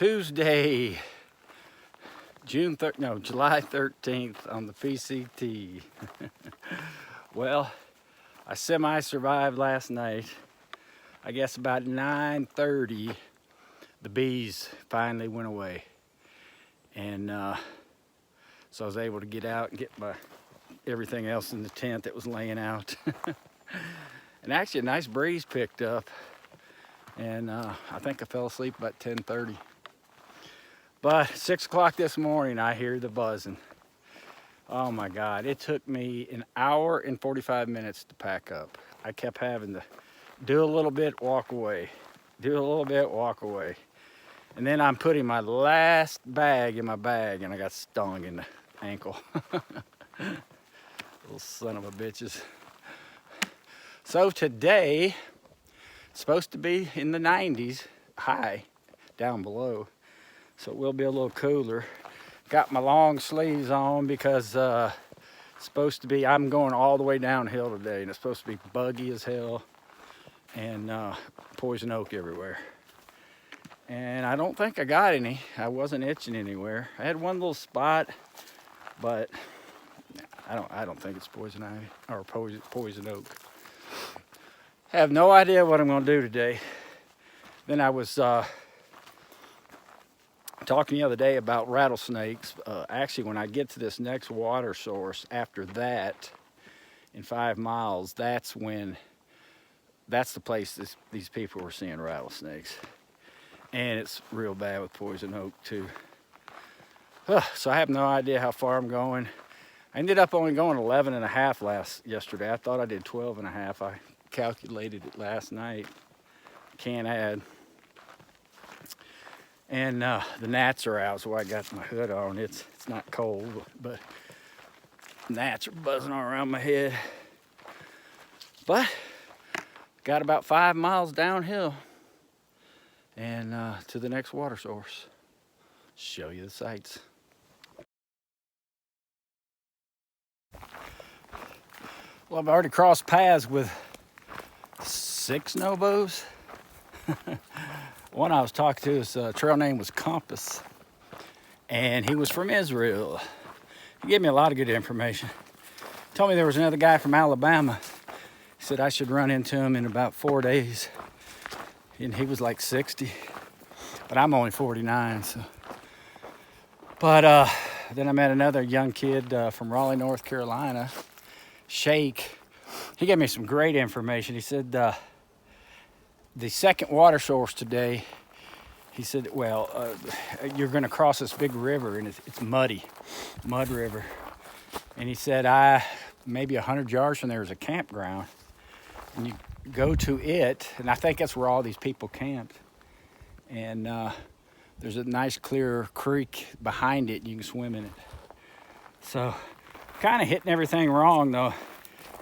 Tuesday, July 13th on the PCT. Well, I semi-survived last night. I guess about 9:30, the bees finally went away. And so I was able to get out and get everything else in the tent that was laying out. And actually a nice breeze picked up. And I think I fell asleep about 10:30. But 6 o'clock this morning, I hear the buzzing. Oh my God, it took me an hour and 45 minutes to pack up. I kept having to do a little bit, walk away. Do a little bit, walk away. And then I'm putting my last bag in my bag and I got stung in the ankle. Little son of a bitches. So today, it's supposed to be in the 90s, high, down below. So it will be a little cooler. Got my long sleeves on because it's supposed to be, I'm going all the way downhill today and it's supposed to be buggy as hell and poison oak everywhere. And I don't think I got any. I wasn't itching anywhere. I had one little spot, but I don't think it's poison ivy or poison oak. I have no idea what I'm gonna do today. Then I was talking the other day about rattlesnakes. Actually, when I get to this next water source after that, in 5 miles, that's the place these people were seeing rattlesnakes. And it's real bad with poison oak too. So I have no idea how far I'm going. I ended up only going 11 and a half yesterday. I thought I did 12 and a half. I calculated it last night. Can't add. And the gnats are out, so I got my hood on. It's not cold, but gnats are buzzing all around my head. But got about 5 miles downhill and to the next water source. Show you the sights. Well, I've already crossed paths with 6 Nobos. One I was talking to, his trail name was Compass, and he was from Israel. He gave me a lot of good information. Told me there was another guy from Alabama. He said I should run into him in about 4 days, and he was like 60, but I'm only 49. So. But then I met another young kid from Raleigh, North Carolina, Shake. He gave me some great information. He said the second water source today, he said, well, you're going to cross this big river, and it's mud river. And he said, maybe 100 yards from there is a campground, and you go to it, and I think that's where all these people camped. And there's a nice clear creek behind it, and you can swim in it. So, kind of hitting everything wrong, though.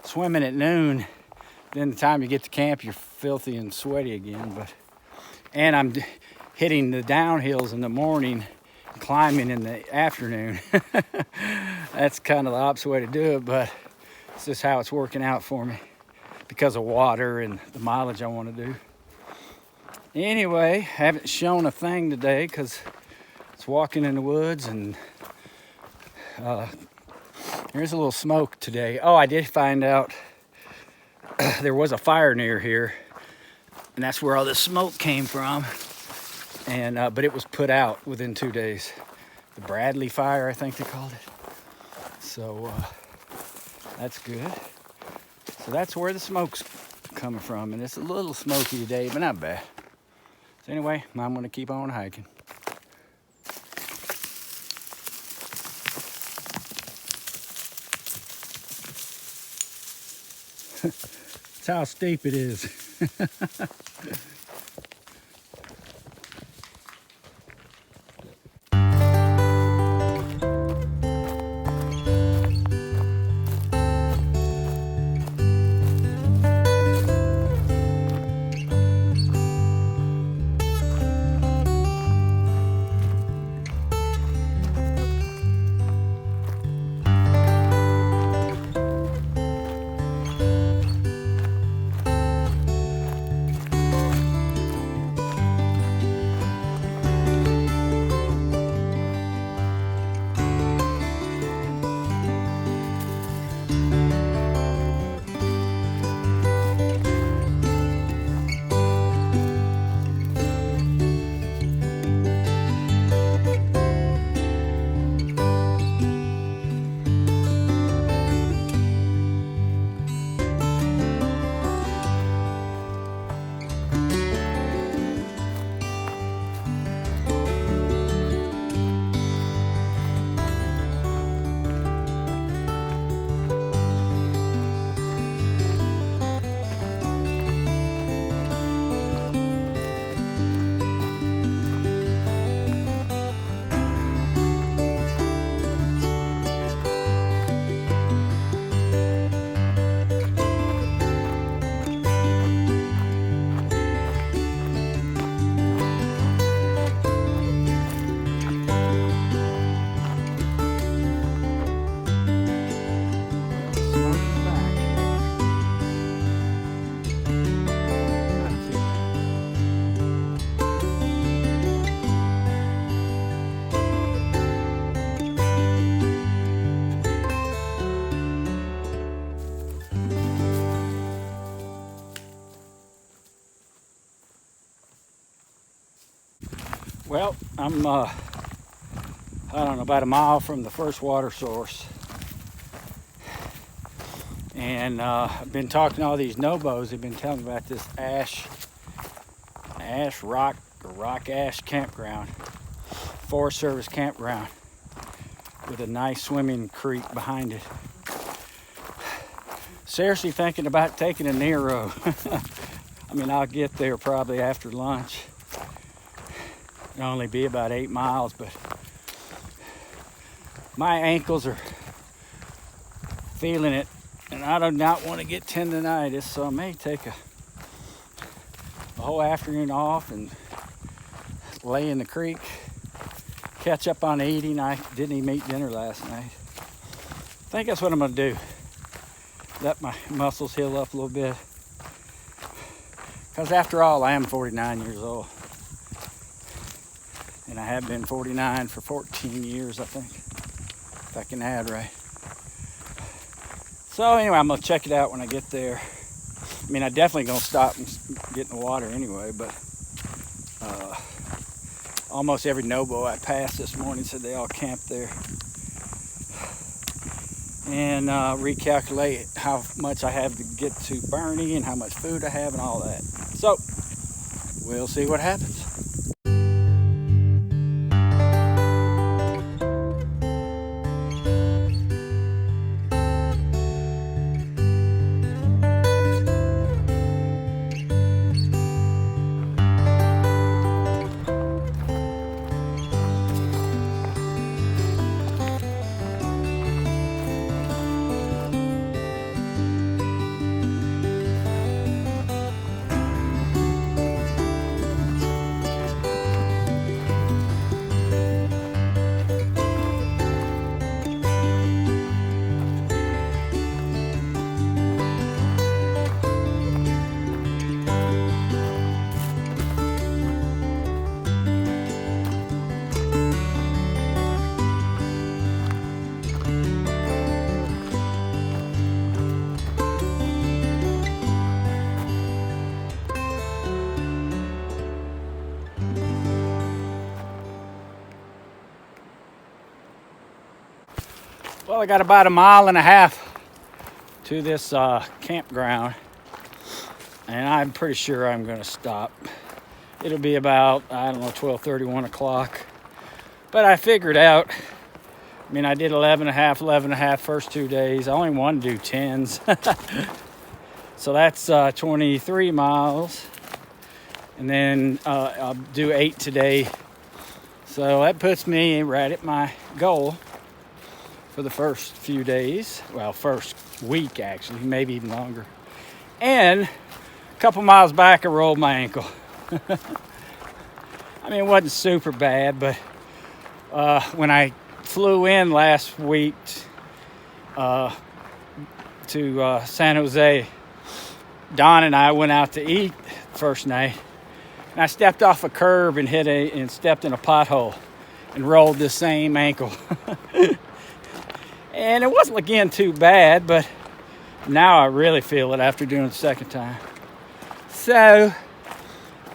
Swimming at noon, then the time you get to camp, you're filthy and sweaty again. And I'm hitting the downhills in the morning, climbing in the afternoon. That's kind of the opposite way to do it, but it's just how it's working out for me because of water and the mileage I want to do. Anyway, I haven't shown a thing today because it's walking in the woods, and there's a little smoke today. Oh, I did find out there was a fire near here, and that's where all this smoke came from. And but it was put out within 2 days. The Bradley fire, I think they called it. So that's good. So that's where the smoke's coming from, and it's a little smoky today, but not bad. So anyway, I'm gonna keep on hiking. That's how steep it is. Well, I'm, I don't know, about a mile from the first water source. And I've been talking to all these nobos. They've been telling me about this rock ash campground, Forest Service campground, with a nice swimming creek behind it. Seriously thinking about taking a Nero. I mean, I'll get there probably after lunch. It'll only be about 8 miles, but my ankles are feeling it, and I do not want to get tendonitis, so I may take a whole afternoon off and lay in the creek, catch up on eating. I didn't even eat dinner last night. I think that's what I'm going to do. Let my muscles heal up a little bit. Because after all, I am 49 years old. And I have been 49 for 14 years, I think, if I can add right. So anyway, I'm gonna check it out when I get there. I mean, I definitely gonna stop and get in the water anyway, but almost every nobo I passed this morning said they all camped there. And recalculate how much I have to get to Bernie and how much food I have and all that. So we'll see what happens. Well, I got about 1.5 miles to this campground, and I'm pretty sure I'm going to stop. It'll be about, I don't know, 12:30, 1 o'clock. But I figured out, I mean, I did 11.5 first 2 days. I only wanted to do 10s. So that's 23 miles. And then I'll do 8 today. So that puts me right at my goal for the first few days. Well, first week, actually, maybe even longer. And a couple miles back, I rolled my ankle. I mean, it wasn't super bad, but when I flew in last week to San Jose, Don and I went out to eat first night, and I stepped off a curb and stepped in a pothole and rolled the same ankle. And it wasn't, again, too bad, but now I really feel it after doing it the second time. So,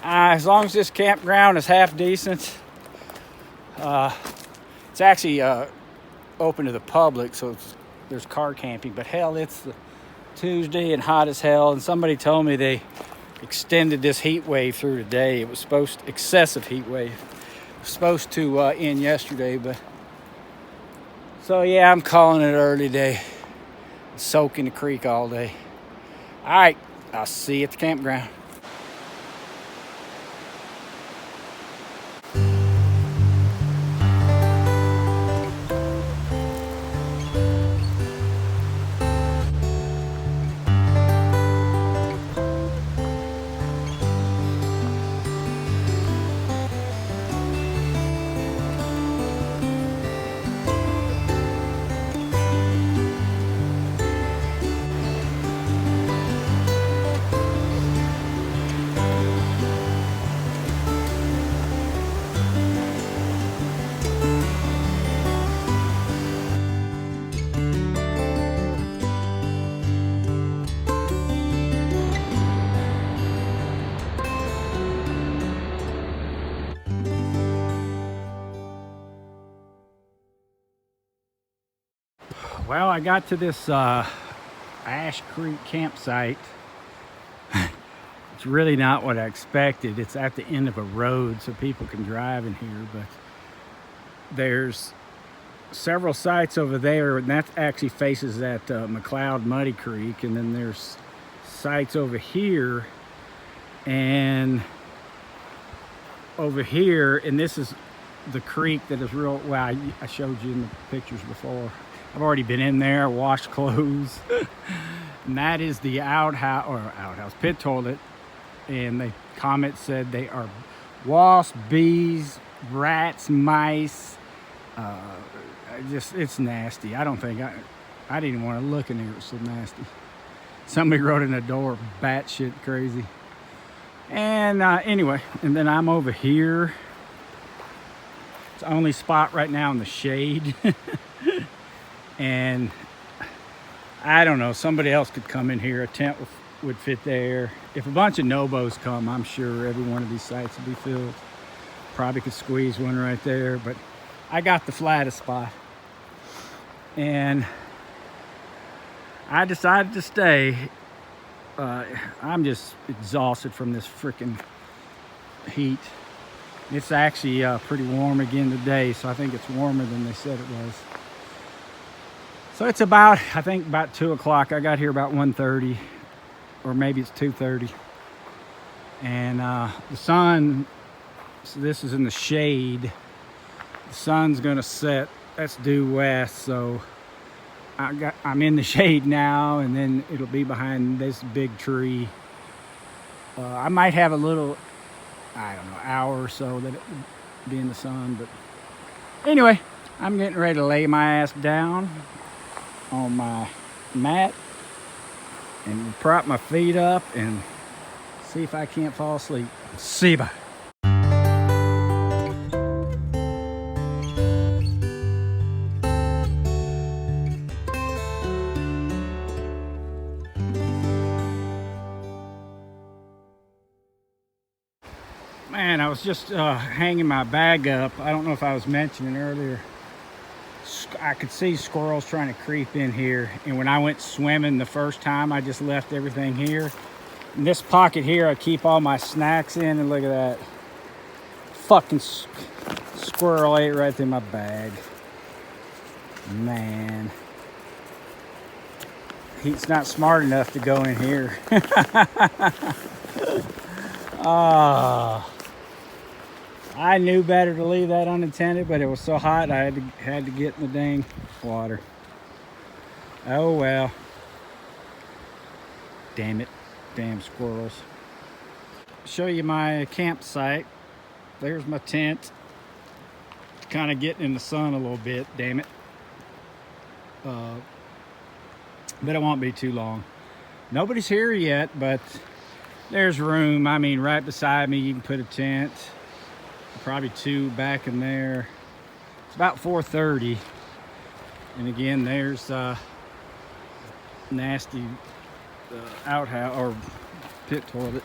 as long as this campground is half decent, it's actually open to the public, so there's car camping. But hell, it's the Tuesday and hot as hell, and somebody told me they extended this heat wave through today. It was excessive heat wave. It was supposed to end yesterday, but so yeah, I'm calling it early day. Soak in the creek all day. All right, I'll see you at the campground. Well, I got to this Ash Creek campsite. It's really not what I expected. It's at the end of a road so people can drive in here, but there's several sites over there, and that actually faces that McLeod Muddy Creek, and then there's sites over here and over here, and this is the creek that is real well. I showed you in the pictures before. I've already been in there, washed clothes. And that is the outhouse pit toilet, and the comment said they are wasps, bees, rats, mice. It's nasty. I don't think I didn't even want to look in there. It was so nasty. Somebody wrote in the door, batshit crazy. And anyway, and then I'm over here. It's the only spot right now in the shade. And I don't know, somebody else could come in here. A tent would fit there. If a bunch of nobos come, I'm sure every one of these sites will be filled. Probably could squeeze one right there, but I got the flattest spot. And I decided to stay. I'm just exhausted from this freaking heat. It's actually pretty warm again today, so I think it's warmer than they said it was. So it's about, I think about 2 o'clock. I got here about 1:30, or maybe it's 2:30. And the sun, so this is in the shade. The sun's gonna set, that's due west, so I'm in the shade now, and then it'll be behind this big tree. I might have a little, I don't know, hour or so that it would be in the sun, but anyway, I'm getting ready to lay my ass down on my mat and prop my feet up and see if I can't fall asleep. See you, bye. Man, I was just hanging my bag up. I don't know if I was mentioning earlier. I could see squirrels trying to creep in here. And when I went swimming the first time, I just left everything here. In this pocket here, I keep all my snacks in, and look at that. Fucking squirrel ate right through my bag. Man. He's not smart enough to go in here. I knew better to leave that unattended, but it was so hot I had to get in the dang water. Oh well. Damn it. Damn squirrels. Show you my campsite. There's my tent. Kind of getting in the sun a little bit, damn it. But it won't be too long. Nobody's here yet, but there's room. I mean, right beside me you can put a tent. Probably 2 back in there. It's about 4:30, and again there's nasty outhouse or pit toilet.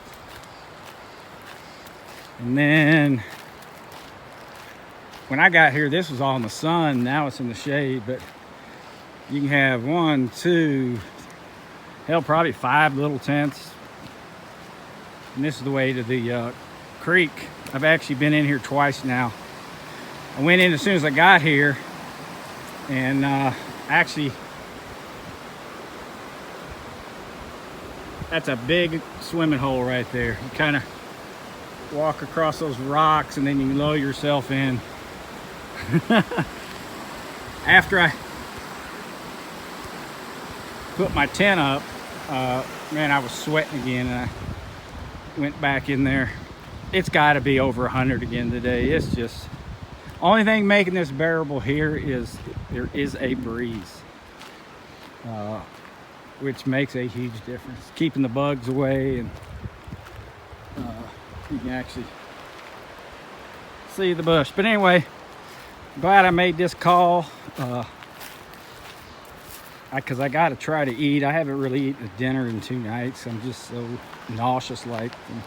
And then when I got here, this was all in the sun. Now it's in the shade, but you can have 1, 2, hell, probably 5 little tents. And this is the way to the creek. I've actually been in here twice now. I went in as soon as I got here, and actually that's a big swimming hole right there. You kind of walk across those rocks and then you lower yourself in. After I put my tent up, man, I was sweating again, and I went back in there. It's got to be over 100 again today. It's just, only thing making this bearable here is there is a breeze, which makes a huge difference. Keeping the bugs away, and you can actually see the bush. But anyway, glad I made this call, because I got to try to eat. I haven't really eaten a dinner in 2 nights. I'm just so nauseous like from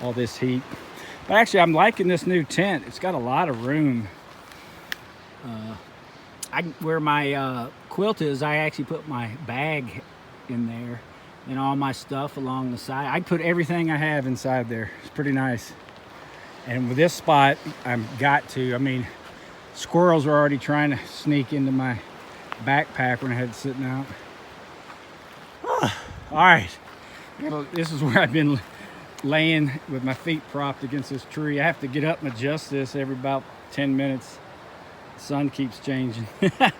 all this heat. But actually, I'm liking this new tent. It's got a lot of room. where my quilt is, I actually put my bag in there and all my stuff along the side. I put everything I have inside there. It's pretty nice. And with this spot, I mean, squirrels were already trying to sneak into my backpack when I had it sitting out. All right, this is where I've been laying with my feet propped against this tree. I have to get up and adjust this every about 10 minutes. The sun keeps changing. All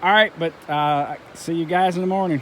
right, but see you guys in the morning.